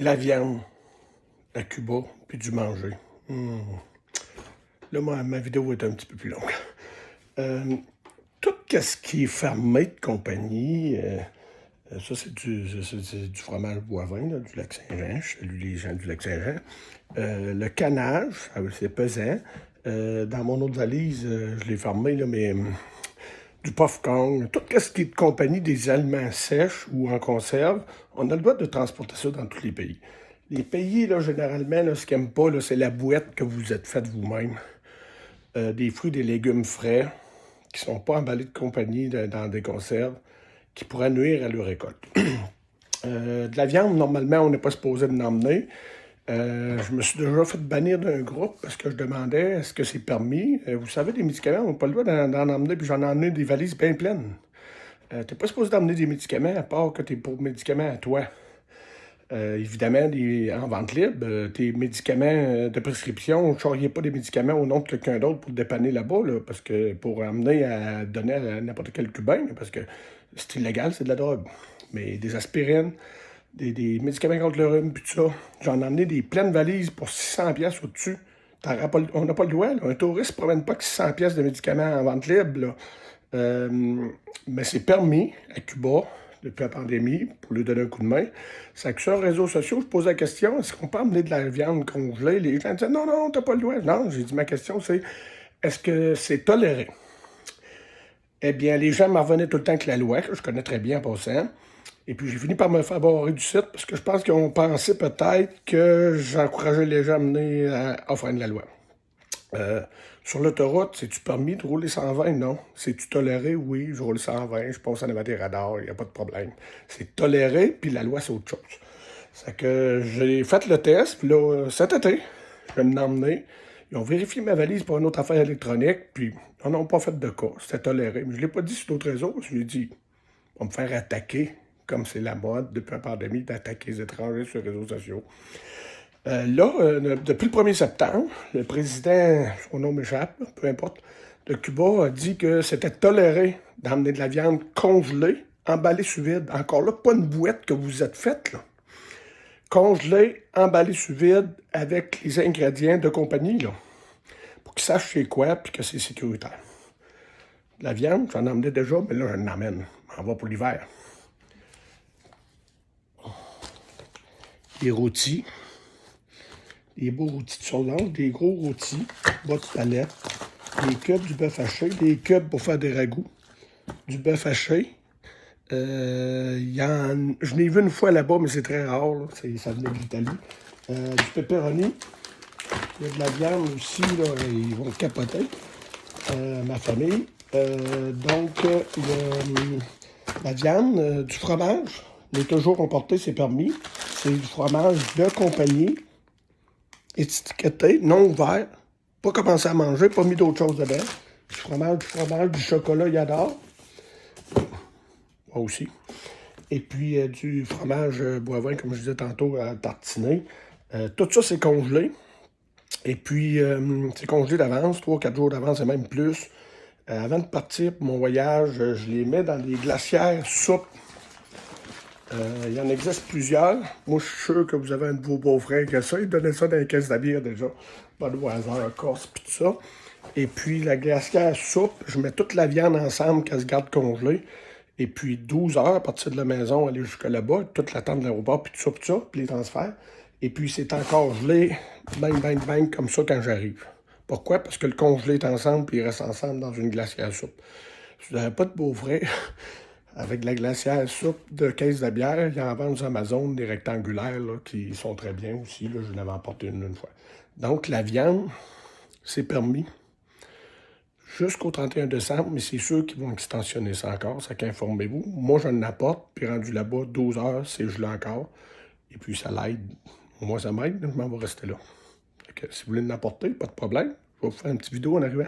La viande à Cuba, puis du manger. Là, ma vidéo est un petit peu plus longue. Tout ce qui est fermé de compagnie, ça c'est du fromage Boivin, là, du Lac-Saint-Jean. Je salue les gens du Lac-Saint-Jean. Le canage, c'est pesant. Dans mon autre valise, je l'ai fermé, là, mais du popcorn, tout ce qui est de compagnie des aliments sèches ou en conserve, on a le droit de transporter ça dans tous les pays. Les pays, là, généralement, là, ce qu'ils n'aiment pas, là, c'est la bouette que vous êtes faite vous-même. Des fruits, des légumes frais, qui ne sont pas emballés de compagnie dans des conserves, qui pourraient nuire à leur récolte. De la viande, normalement, on n'est pas supposé de l'emmener. Je me suis déjà fait bannir d'un groupe parce que je demandais est-ce que c'est permis. Vous savez, des médicaments, on n'a pas le droit d'en emmener, puis j'en ai emmené des valises bien pleines. T'es pas supposé d'emmener des médicaments à part que t'es pour médicaments à toi. Évidemment, en vente libre, tes médicaments de prescription, ne charriez pas des médicaments au nom de quelqu'un d'autre pour te dépanner là-bas, là, parce que pour amener à donner à n'importe quel Cubain, parce que c'est illégal, c'est de la drogue. Mais des aspirines, des médicaments contre le rhume, puis tout ça, j'en ai emmené des pleines valises pour 600$ au-dessus. On n'a pas le droit, là. Un touriste ne promène pas que 600$ de médicaments en vente libre, là. Mais c'est permis à Cuba depuis la pandémie, pour lui donner un coup de main. C'est que sur les réseaux sociaux, je posais la question, est-ce qu'on peut emmener de la viande congelée? Les gens disaient, non, non, t'as pas le droit. Non, j'ai dit, ma question, c'est, est-ce que c'est toléré? Eh bien, les gens m'en revenaient tout le temps avec la loi, que je connais très bien en passant. Et puis, j'ai fini par me faire barrer du site, parce que je pense qu'ils ont pensé peut-être que j'encourageais les gens à mener à enfreindre la loi. Sur l'autoroute, c'est-tu permis de rouler 120? Non. C'est-tu toléré? Oui, je roule 120, je passe en avant des radars, il n'y a pas de problème. C'est toléré, puis la loi, c'est autre chose. C'est que j'ai fait le test, puis là, cet été, je vais m'emmener. Ils ont vérifié ma valise pour une autre affaire électronique, puis ils n'en ont pas fait de cas. C'était toléré. Mais je ne l'ai pas dit sur d'autres réseaux, parce que j'ai dit, on va me faire attaquer, comme c'est la mode depuis la pandémie, d'attaquer les étrangers sur les réseaux sociaux. Depuis le 1er septembre, le président, son nom m'échappe, peu importe, de Cuba a dit que c'était toléré d'emmener de la viande congelée, emballée sous vide. Encore là, pas une bouette que vous êtes faite, là. Congelée, emballée sous vide avec les ingrédients de compagnie, là. Pour qu'ils sachent c'est quoi, puis que c'est sécuritaire. La viande, j'en emmenais déjà, mais là, je l'emmène. On va pour l'hiver. Des rôtis. Des beaux rôtis de surlance, des gros rôtis, bas de palette, des cubes du bœuf haché, des cubes pour faire des ragoûts, du bœuf haché. Je l'ai vu une fois là-bas, mais c'est très rare, là. Ça venait de l'Italie. Du pepperoni. Il y a de la viande aussi, là, ils vont capoter. Ma famille. La viande, du fromage. Les toujours emportés, c'est permis. C'est du fromage de compagnie. Étiqueté, non ouvert, pas commencé à manger, pas mis d'autres choses dedans. Du fromage, du chocolat, il adore. Moi aussi. Et puis du fromage Boivin, comme je disais tantôt, à tartiner. Tout ça, c'est congelé. Et puis, c'est congelé d'avance, 3-4 jours d'avance et même plus. Avant de partir pour mon voyage, je les mets dans des glacières soupes. Il y en existe plusieurs. Moi, je suis sûr que vous avez un de vos beaux-frères qui a ça. Il donnait ça dans les caisses de bière déjà. Pas de hasard, Corse, puis tout ça. Et puis, la glacière soupe, je mets toute la viande ensemble qu'elle se garde congelée. Et puis, 12 heures à partir de la maison, aller jusqu'à là-bas, toute l'attente de l'aéroport, puis tout ça, puis les transferts. Et puis, c'est encore gelé, bang, bang, bang, comme ça quand j'arrive. Pourquoi? Parce que le congelé est ensemble, puis il reste ensemble dans une glacière soupe. Si vous n'avez pas de beau-frère, avec de la glacière soupe de caisse de bière, il y en vend sur Amazon des rectangulaires là, qui sont très bien aussi. Là, je l'avais emporté une fois. Donc, la viande, c'est permis jusqu'au 31 décembre, mais c'est sûr qu'ils vont extensionner ça encore, ça qu'informez-vous. Moi, je l'apporte, puis rendu là-bas, 12 heures, c'est gelé encore. Et puis, ça l'aide. Moi, ça m'aide, je m'en vais rester là. Si vous voulez l'apporter, pas de problème. Je vais vous faire une petite vidéo en arrivant.